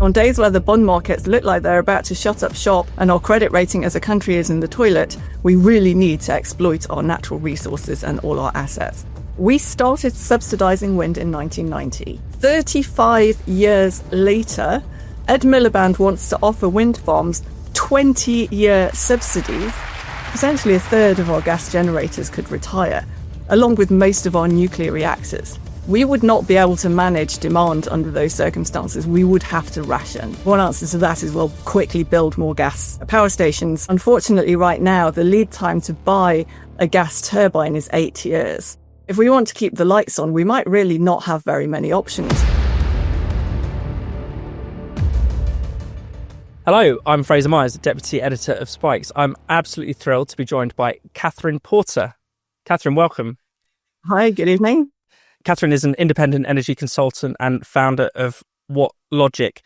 On days where the bond markets look like they're about to shut up shop and our credit rating as a country is in the toilet, we really need to exploit our natural resources and all our assets. We started subsidising wind in 1990. 35 years later, Ed Miliband wants to offer wind farms 20-year subsidies. Essentially a third of our gas generators could retire, along with most of our nuclear reactors. We would not be able to manage demand under those circumstances. We would have to ration. One answer to that is we'll quickly build more gas power stations. Unfortunately, right now, the lead time to buy a gas turbine is 8 years. If we want to keep the lights on, we might really not have very many options. Hello, I'm Fraser Myers, Deputy Editor of Spikes. I'm absolutely thrilled to be joined by Kathryn Porter. Kathryn, welcome. Hi, good evening. Kathryn is an independent energy consultant and founder of What Logic.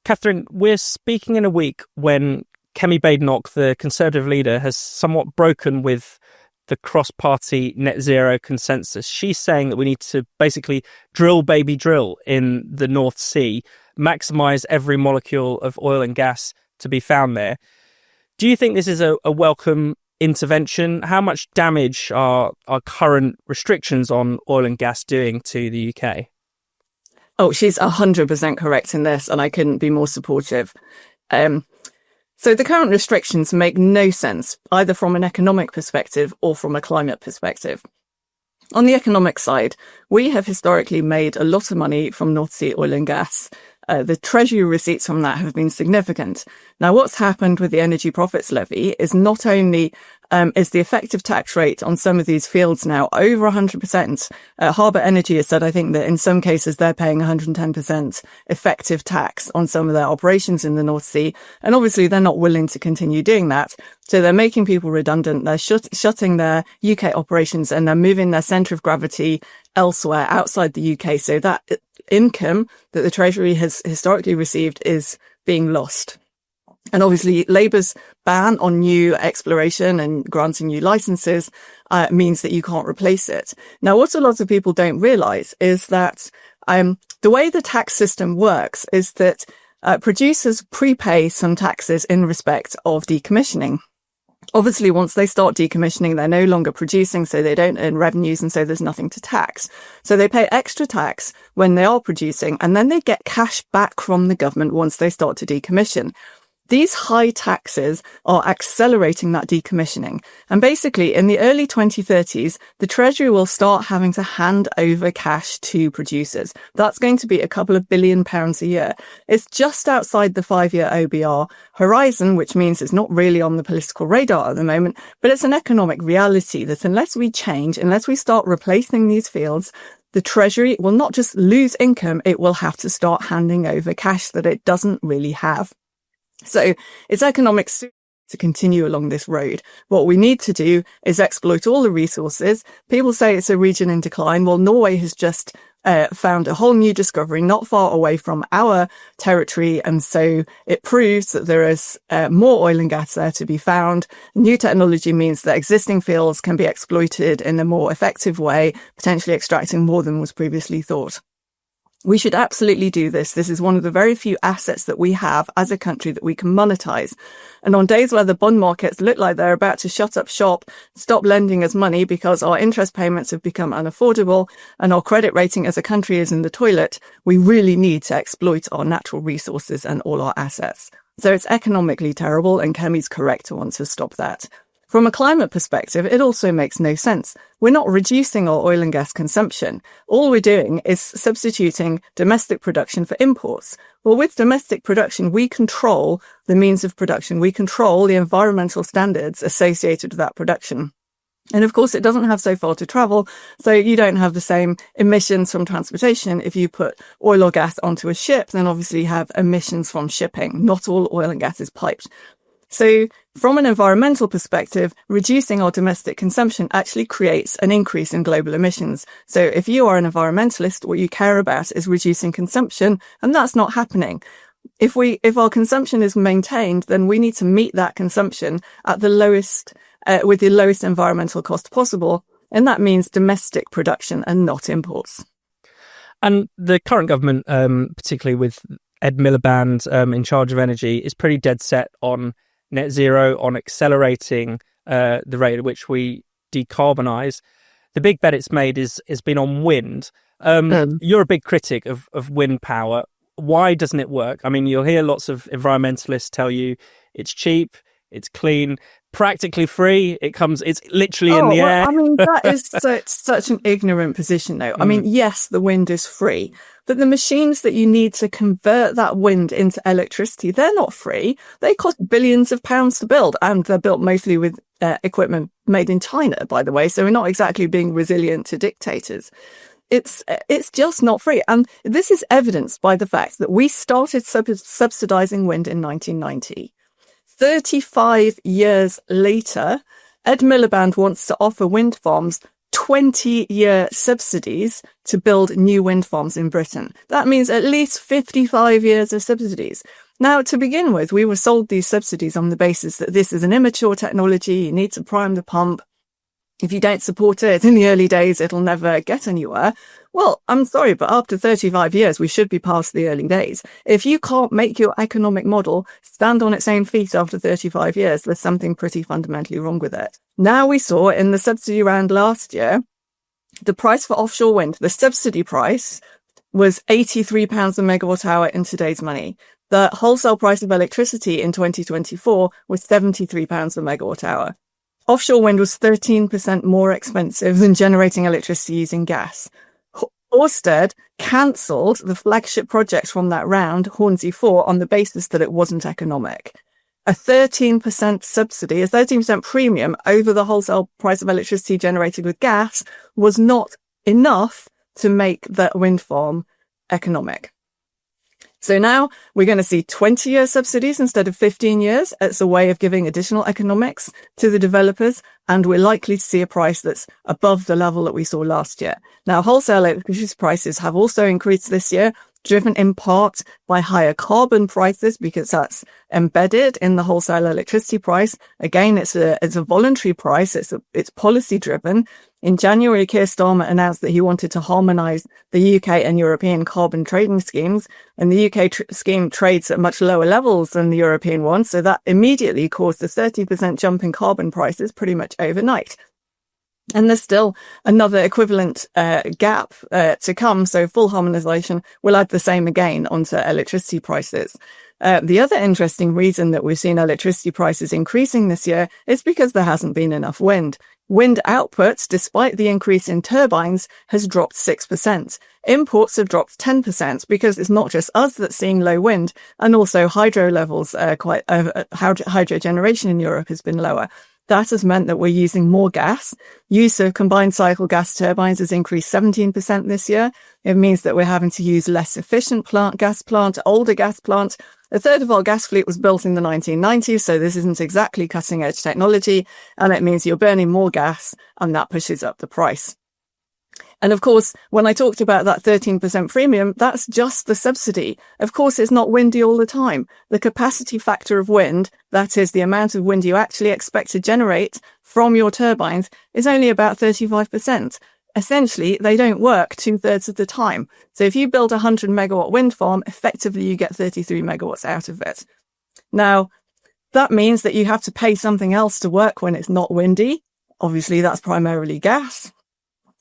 Kathryn, we're speaking in a week when Kemi Badenoch, the Conservative leader, has somewhat broken with the cross-party net zero consensus. She's saying that we need to basically drill, baby, drill in the North Sea, maximise every molecule of oil and gas to be found there. Do you think this is a welcome intervention? How much damage are our current restrictions on oil and gas doing to the UK? Oh, she's 100% correct in this, and I couldn't be more supportive. So the current restrictions make no sense, either from an economic perspective or from a climate perspective. On the economic side, we have historically made a lot of money from North Sea oil and gas. The Treasury receipts from that have been significant. Now, what's happened with the Energy Profits Levy is not only is the effective tax rate on some of these fields now over 100%. Harbour Energy has said, I think, that in some cases they're paying 110% effective tax on some of their operations in the North Sea. And obviously they're not willing to continue doing that. So they're making people redundant. They're shutting their UK operations and they're moving their centre of gravity elsewhere outside the UK. So that income that the Treasury has historically received is being lost. And obviously Labour's ban on new exploration and granting new licenses means that you can't replace it. Now, what a lot of people don't realise is that the way the tax system works is that producers prepay some taxes in respect of decommissioning. Obviously, once they start decommissioning, they're no longer producing, so they don't earn revenues, and so there's nothing to tax. So they pay extra tax when they are producing, and then they get cash back from the government once they start to decommission. These high taxes are accelerating that decommissioning. And basically, in the early 2030s, the Treasury will start having to hand over cash to producers. That's going to be a couple of £1 billion a year. It's just outside the 5-year OBR horizon, which means it's not really on the political radar at the moment, but it's an economic reality that unless we change, unless we start replacing these fields, the Treasury will not just lose income, it will have to start handing over cash that it doesn't really have. So it's economics to continue along this road. What we need to do is exploit all the resources. People say it's a region in decline. Well, Norway has just found a whole new discovery not far away from our territory. And so it proves that there is more oil and gas there to be found. New technology means that existing fields can be exploited in a more effective way, potentially extracting more than was previously thought. We should absolutely do this. This is one of the very few assets that we have as a country that we can monetize. And on days where the bond markets look like they're about to shut up shop, stop lending us money because our interest payments have become unaffordable and our credit rating as a country is in the toilet, we really need to exploit our natural resources and all our assets. So it's economically terrible, and Kemi's correct to want to stop that. From a climate perspective, it also makes no sense. We're not reducing our oil and gas consumption. All we're doing is substituting domestic production for imports. Well, with domestic production, we control the means of production. We control the environmental standards associated with that production. And of course, it doesn't have so far to travel, so you don't have the same emissions from transportation. If you put oil or gas onto a ship, then obviously you have emissions from shipping. Not all oil and gas is piped. So from an environmental perspective, reducing our domestic consumption actually creates an increase in global emissions. So if you are an environmentalist, what you care about is reducing consumption, and that's not happening. If our consumption is maintained, then we need to meet that consumption at the lowest, with the lowest environmental cost possible. And that means domestic production and not imports. And the current government, particularly with Ed Miliband, in charge of energy, is pretty dead set on net zero, on accelerating the rate at which we decarbonise. The big bet it's made has been on wind. You're a big critic of wind power. Why doesn't it work? I mean, you'll hear lots of environmentalists tell you it's cheap, it's clean, practically free. It's literally in the air. I mean, that is such an ignorant position, though. I mean, yes, the wind is free, but the machines that you need to convert that wind into electricity, they're not free. They cost billions of pounds to build, and they're built mostly with equipment made in China, by the way. So we're not exactly being resilient to dictators. It's just not free. And this is evidenced by the fact that we started subsidizing wind in 1990. 35 years later, Ed Miliband wants to offer wind farms 20-year subsidies to build new wind farms in Britain. That means at least 55 years of subsidies. Now, to begin with, we were sold these subsidies on the basis that this is an immature technology, you need to prime the pump. If you don't support it in the early days, it'll never get anywhere. Well, I'm sorry, but after 35 years, we should be past the early days. If you can't make your economic model stand on its own feet after 35 years, there's something pretty fundamentally wrong with it. Now we saw in the subsidy round last year, the price for offshore wind, the subsidy price was £83 a megawatt hour in today's money. The wholesale price of electricity in 2024 was £73 a megawatt hour. Offshore wind was 13% more expensive than generating electricity using gas. Ørsted cancelled the flagship project from that round, Hornsea 4, on the basis that it wasn't economic. A 13% subsidy, a 13% premium over the wholesale price of electricity generated with gas was not enough to make that wind farm economic. So now we're going to see 20-year subsidies instead of 15 years. It's a way of giving additional economics to the developers, and we're likely to see a price that's above the level that we saw last year. Now, wholesale electricity prices have also increased this year, driven in part by higher carbon prices, because that's embedded in the wholesale electricity price. Again, it's a voluntary price. It's policy driven. In January, Keir Starmer announced that he wanted to harmonise the UK and European carbon trading schemes, and the UK scheme trades at much lower levels than the European one, so that immediately caused a 30% jump in carbon prices pretty much overnight. And there's still another equivalent gap to come, so full harmonisation will add the same again onto electricity prices. The other interesting reason that we've seen electricity prices increasing this year is because there hasn't been enough wind. Wind output, despite the increase in turbines, has dropped 6%. Imports have dropped 10% because it's not just us that's seeing low wind, and also hydro levels hydro generation in Europe has been lower. That has meant that we're using more gas. Use of combined cycle gas turbines has increased 17% this year. It means that we're having to use less efficient gas plant, older gas plant. A third of our gas fleet was built in the 1990s, so this isn't exactly cutting edge technology, and it means you're burning more gas, and that pushes up the price. And of course, when I talked about that 13% premium, that's just the subsidy. Of course, it's not windy all the time. The capacity factor of wind, that is the amount of wind you actually expect to generate from your turbines, is only about 35%. Essentially, they don't work 2/3 of the time. So if you build a 100 megawatt wind farm, effectively you get 33 megawatts out of it. Now, that means that you have to pay something else to work when it's not windy. Obviously, that's primarily gas.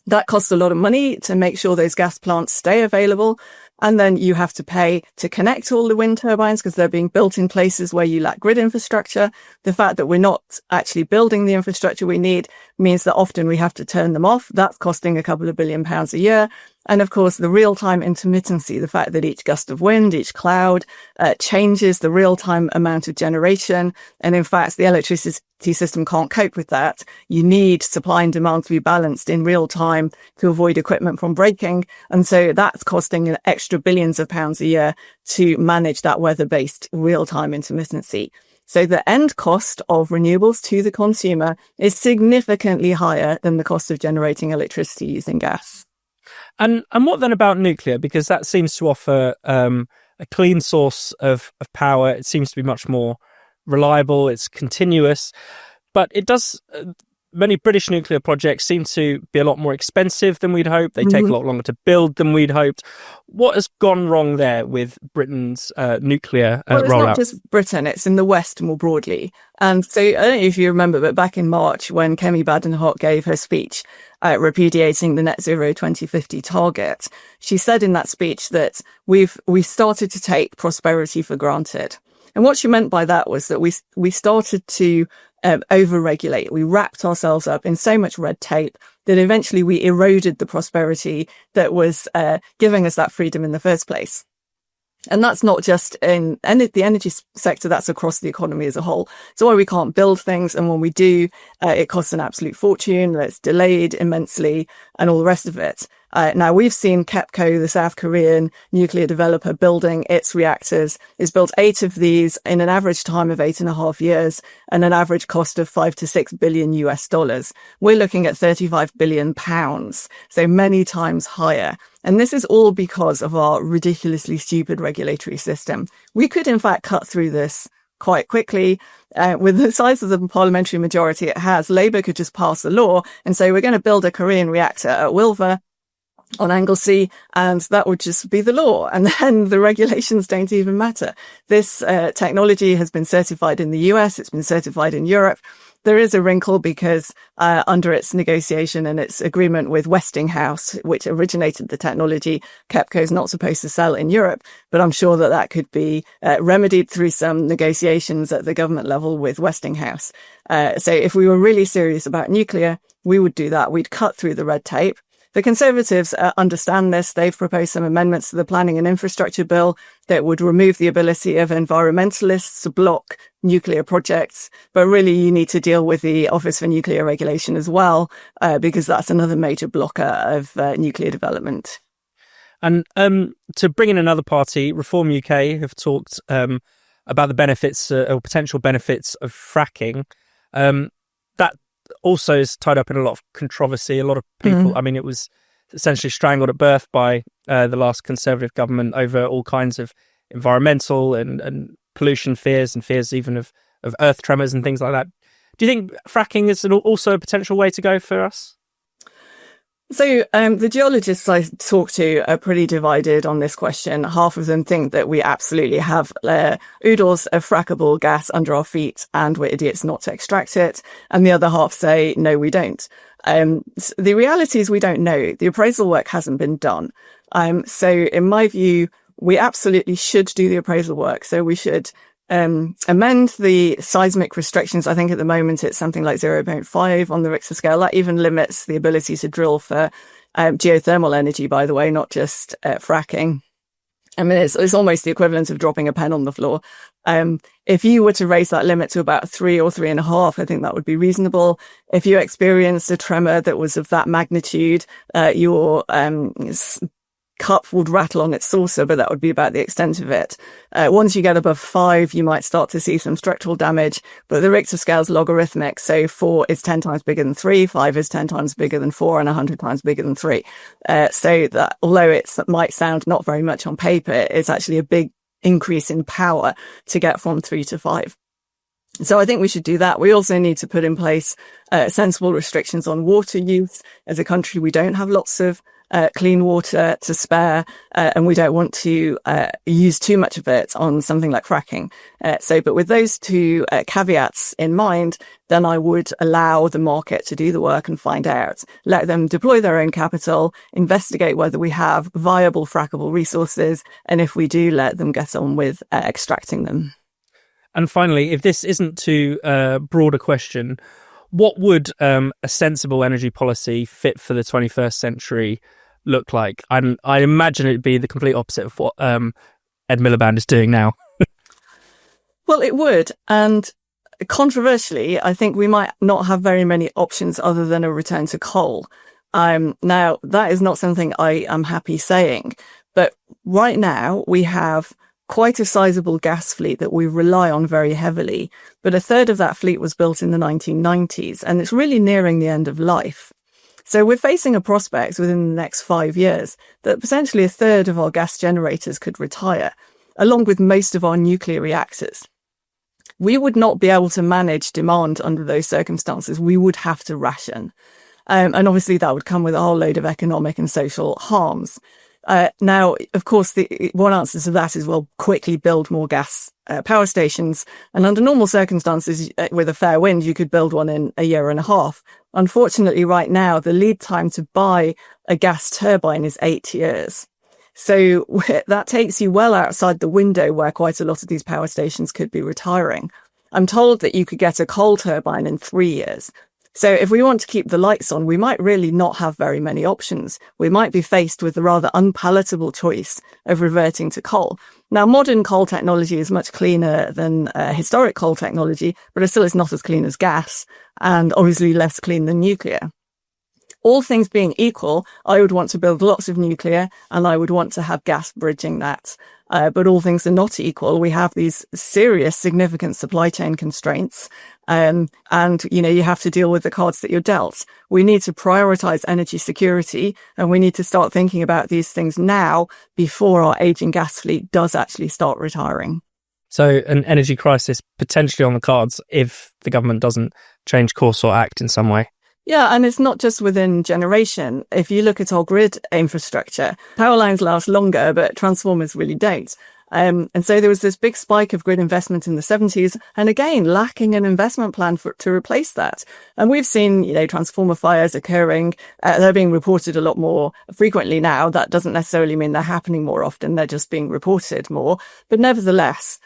That costs a lot of money to make sure those gas plants stay available. And then you have to pay to connect all the wind turbines because they're being built in places where you lack grid infrastructure. The fact that we're not actually building the infrastructure we need means that often we have to turn them off. That's costing a couple of £1 billion a year. And of course, the real-time intermittency, the fact that each gust of wind, each cloud changes the real-time amount of generation. And in fact, the electricity system can't cope with that. You need supply and demand to be balanced in real time to avoid equipment from breaking. And so that's costing an extra billions of pounds a year to manage that weather-based real-time intermittency. So the end cost of renewables to the consumer is significantly higher than the cost of generating electricity using gas. And what then about nuclear? Because that seems to offer a clean source of power. It seems to be much more reliable. It's continuous, but it does many British nuclear projects seem to be a lot more expensive than we'd hoped. They take a lot longer to build than we'd hoped. What has gone wrong there with Britain's nuclear Well, it's rollout? not just Britain, it's in the West more broadly. And so I don't know if you remember, but back in March when Kemi Badenoch gave her speech repudiating the net zero 2050 target, she said in that speech that we started to take prosperity for granted. And what she meant by that was that we started to over-regulate. We wrapped ourselves up in so much red tape that eventually we eroded the prosperity that was giving us that freedom in the first place. And that's not just in the energy sector, that's across the economy as a whole. It's why we can't build things. And when we do, it costs an absolute fortune. It's delayed immensely and all the rest of it. Now, we've seen KEPCO, the South Korean nuclear developer, building its reactors. It's built 8 of these in an average time of 8.5 years and an average cost of $5 to $6 billion US. We're looking at £35 billion, so many times higher. And this is all because of our ridiculously stupid regulatory system. We could, in fact, cut through this quite quickly. With the size of the parliamentary majority it has, Labour could just pass a law and say, we're going to build a Korean reactor at Wilver on Anglesey, and that would just be the law. And then the regulations don't even matter. This technology has been certified in the US. It's been certified in Europe. There is a wrinkle because under its negotiation and its agreement with Westinghouse, which originated the technology, KEPCO is not supposed to sell in Europe. But I'm sure that could be remedied through some negotiations at the government level with Westinghouse. So if we were really serious about nuclear, we would do that. We'd cut through the red tape. The Conservatives understand this. They've proposed some amendments to the Planning and Infrastructure Bill that would remove the ability of environmentalists to block nuclear projects. But really, you need to deal with the Office for Nuclear Regulation as well, because that's another major blocker of nuclear development. And to bring in another party, Reform UK have talked about the benefits or potential benefits of fracking. That also is tied up in a lot of controversy. A lot of people, I mean, it was essentially strangled at birth by the last Conservative government over all kinds of environmental and pollution fears and fears even of earth tremors and things like that. Do you think fracking is also a potential way to go for us? So the geologists I talk to are pretty divided on this question. Half of them think that we absolutely have oodles of frackable gas under our feet and we're idiots not to extract it. And the other half say, no, we don't. The reality is we don't know. The appraisal work hasn't been done. So in my view, we absolutely should do the appraisal work. So we should amend the seismic restrictions. I think at the moment it's something like 0.5 on the Richter scale. That even limits the ability to drill for geothermal energy, by the way, not just fracking. I mean, it's almost the equivalent of dropping a pen on the floor. If you were to raise that limit to about 3 or 3.5, I think that would be reasonable. If you experienced a tremor that was of that magnitude, your cup would rattle on its saucer, but that would be about the extent of it. Once you get above 5, you might start to see some structural damage, but the Richter scale is logarithmic. So 4 is 10 times bigger than 3, 5 is 10 times bigger than 4, and 100 times bigger than 3. So that although it might sound not very much on paper, it's actually a big increase in power to get from 3 to 5. So I think we should do that. We also need to put in place sensible restrictions on water use. As a country, we don't have lots of clean water to spare, and we don't want to use too much of it on something like fracking. But with those two caveats in mind, then I would allow the market to do the work and find out. Let them deploy their own capital, investigate whether we have viable frackable resources, and if we do, let them get on with extracting them. And finally, if this isn't too broad a question, what would a sensible energy policy fit for the 21st century look like? I imagine it'd be the complete opposite of what Ed Miliband is doing now. Well, it would. And controversially, I think we might not have very many options other than a return to coal. Now, that is not something I am happy saying. But right now, we have quite a sizable gas fleet that we rely on very heavily. But a third of that fleet was built in the 1990s, and it's really nearing the end of life. So we're facing a prospect within the next 5 years that potentially a third of our gas generators could retire, along with most of our nuclear reactors. we would not be able to manage demand under those circumstances. We would have to ration. And obviously that would come with a whole load of economic and social harms. Now, of course, the one answer to that is, well, quickly build more gas power stations. And under normal circumstances, with a fair wind, you could build one in a year and a half. Unfortunately, right now, the lead time to buy a gas turbine is 8 years. So that takes you well outside the window where quite a lot of these power stations could be retiring. I'm told that you could get a coal turbine in 3 years. So if we want to keep the lights on, we might really not have very many options. We might be faced with the rather unpalatable choice of reverting to coal. Now, modern coal technology is much cleaner than historic coal technology, but it still is not as clean as gas, and obviously less clean than nuclear. All things being equal, I would want to build lots of nuclear, and I would want to have gas bridging that. But all things are not equal. We have these serious, significant supply chain constraints. And, you have to deal with the cards that you're dealt. We need to prioritize energy security, and we need to start thinking about these things now before our aging gas fleet does actually start retiring. So an energy crisis potentially on the cards if the government doesn't change course or act in some way. Yeah, and it's not just within generation. If you look at our grid infrastructure, power lines last longer, but transformers really don't. And so there was this big spike of grid investment in the 70s, and again, lacking an investment plan to replace that. And we've seen, transformer fires occurring. They're being reported a lot more frequently now. That doesn't necessarily mean they're happening more often. They're just being reported more. But nevertheless,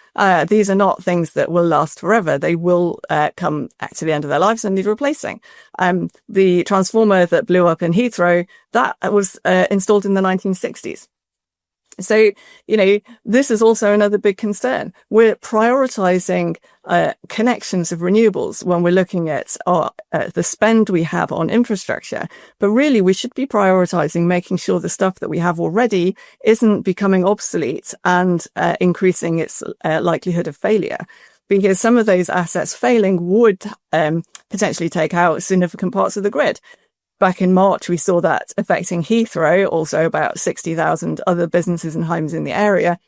these are not things that will last forever. They will come to the end of their lives and need replacing. The transformer that blew up in Heathrow, that was installed in the 1960s. So, this is also another big concern. We're prioritizing connections of renewables when we're looking at the spend we have on infrastructure. But really, we should be prioritizing making sure the stuff that we have already isn't becoming obsolete and increasing its likelihood of failure. Because some of those assets failing would potentially take out significant parts of the grid. Back in March, we saw that affecting Heathrow, also about 60,000 other businesses and homes in the area.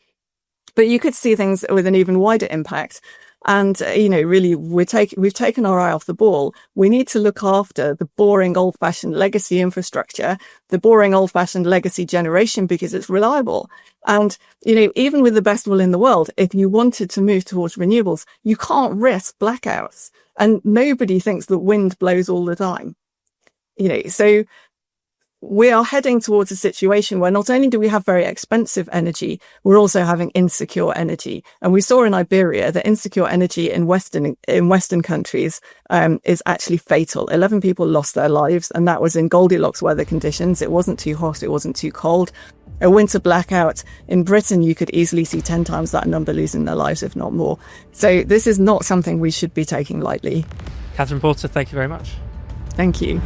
But you could see things with an even wider impact. And, really, we've taken our eye off the ball. We need to look after the boring, old-fashioned legacy infrastructure, the boring, old-fashioned legacy generation, because it's reliable. And, even with the best will in the world, if you wanted to move towards renewables, you can't risk blackouts. And nobody thinks that wind blows all the time. So we are heading towards a situation where not only do we have very expensive energy, we're also having insecure energy. And we saw in Iberia that insecure energy in Western countries is actually fatal. 11 people lost their lives, and that was in Goldilocks weather conditions. It wasn't too hot, it wasn't too cold. A winter blackout in Britain, you could easily see 10 times that number losing their lives, if not more. So this is not something we should be taking lightly. Kathryn Porter, thank you very much. Thank you.